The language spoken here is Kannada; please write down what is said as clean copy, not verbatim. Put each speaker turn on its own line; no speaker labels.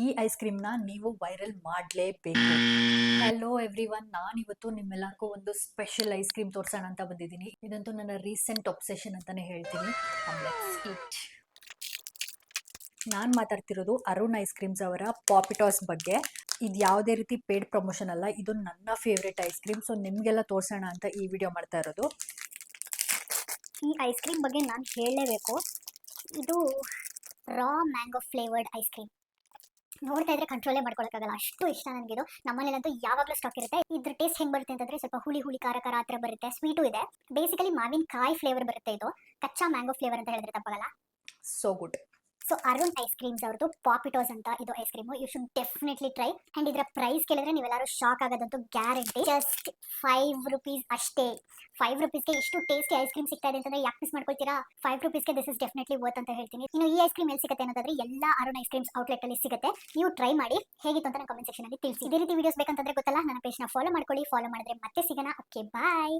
ಈ ಐಸ್ ಕ್ರೀಮ್ನ ನೀವು ವೈರಲ್ ಮಾಡಲೇಬೇಕು. ಹಲೋ ಎವ್ರಿವನ್, ನಾನಿವತ್ತು ನಿಮ್ಮೆಲ್ಲರಿಗೂ ಒಂದು ಸ್ಪೆಷಲ್ ಐಸ್ ಕ್ರೀಮ್ ತೋರಿಸೋಣ ಅಂತ ಬಂದಿದ್ದೀನಿ. ಇದಂತೂ ನನ್ನ ರೀಸೆಂಟ್ ಒಬ್ಸೆಷನ್ ಅಂತಾನೆ ಹೇಳ್ತೀನಿ. ನಾನು ಮಾತಾಡ್ತಿರೋದು ಅರುಣ್ ಐಸ್ ಕ್ರೀಮ್ಸ್ ಅವರ ಪಾಪಿಟಾಸ್ ಬಗ್ಗೆ. ಇದು ಯಾವುದೇ ರೀತಿ ಪೇಡ್ ಪ್ರಮೋಷನ್ ಅಲ್ಲ, ಇದು ನನ್ನ ಫೇವ್ರೆಟ್ ಐಸ್ ಕ್ರೀಮ್. ಸೊ ನಿಮಗೆಲ್ಲ ತೋರಿಸೋಣ ಅಂತ ಈ ವಿಡಿಯೋ ಮಾಡ್ತಾ ಇರೋದು.
ಈ ಐಸ್ ಕ್ರೀಮ್ ಬಗ್ಗೆ ನಾನು ಹೇಳಲೇಬೇಕು. ಇದು ರಾ ಮ್ಯಾಂಗೋ ಫ್ಲೇವರ್ಡ್ ಐಸ್ ಕ್ರೀಮ್. ನೋಡ್ತಾ ಇದ್ರೆ ಕಂಟ್ರೋಲೇ ಮಾಡ್ಕೊಳಕ್ಕಾಗಲ್ಲ, ಅಷ್ಟು ಇಷ್ಟ ನನಗಿದು. ನಮ್ಮನೇಲಂತೂ ಯಾವಾಗಲೂ ಸ್ಟಾಕ್ ಇರುತ್ತೆ. ಇದ್ರ ಟೇಸ್ಟ್ ಹೆಂಗ್ ಬರುತ್ತೆ ಅಂತಂದ್ರೆ ಸ್ವಲ್ಪ ಹುಳಿ ಹುಳಿ ಖಾರ ಖಾರ ಹತ್ರ ಬರುತ್ತೆ, ಸ್ವೀಟು ಇದೆ. ಬೇಸಿಕಲಿ ಮಾವಿನಕಾಯಿ ಫ್ಲೇವರ್ ಬರುತ್ತೆ. ಇದು ಕಚ್ಚಾ ಮ್ಯಾಂಗೋ ಫ್ಲೇವರ್ ಅಂತ ಹೇಳಿದ್ರೆ ತಪ್ಪಾಗಲ್ಲ.
So good.
So Arun ice creams ಅವ್ರದ್ದು ಪಾಪಿಟೋಸ್ ಅಂತ ಇದು ice cream. You should definitely try. And ಇದರ ಪ್ರೈಸ್ ಕೇಳಿದ್ರೆ ನೀವೆಲ್ಲರೂ ಶಾಕ್ ಆಗೋದಂತೂ ಗ್ಯಾರಂಟಿ. ಜಸ್ಟ್ 5 rupees ಅಷ್ಟೇ. 5 rupeesಗೆ ಇಷ್ಟು ಟೇಸ್ಟಿ ಐಸ್ ಕ್ರೀಮ್ ಸಿಗ್ತಾ ಇದೆ ಅಂತಂದ್ರೆ ಯಾಕೆ ಮಿಸ್ ಮಾಡ್ಕೊಳ್ತೀರಾ? 5 rupeesಗೆ ದಿಸ್ ಇಸ್ ಡೆಫಿನೆಟ್ಲಿ ವರ್ತ್ ಅಂತ ಹೇಳ್ತೀನಿ. ಇನ್ನು ಈ ಐಸ್ ಕ್ರೀಮ್ ಎಲ್ಲಿ ಸಿಗುತ್ತೆ ಅನ್ನೋದಾದ್ರೆ ಎಲ್ಲ ಅರುಣ್ ಐಸ್ ಕ್ರೀಮ್ಸ್ ಔಟ್ಲೆಟ್ ಅಲ್ಲಿ ಸಿಗುತ್ತೆ. ನೀವು ಟ್ರೈ ಮಾಡಿ, ಹೇಗಿತ್ತು ಅಂತ ನನ್ನ ಕಮೆಂಟ್ ಸೆಕ್ಷನ್ ಅಲ್ಲಿ ತಿಳಿಸಿ. ಇದೇ ರೀತಿ ವಿಡಿಯೋಸ್ ಬೇಕಂತಂದ್ರೆ ಗೊತ್ತಲ್ಲ, ನನ್ನ ಪೇಜ್ ನ ಫಾಲೋ ಮಾಡ್ಕೊಳ್ಳಿ. ಫಾಲೋ ಮಾಡಿದ್ರೆ ಮತ್ತೆ ಸಿಗೋಣ. ಓಕೆ, ಬಾಯ್.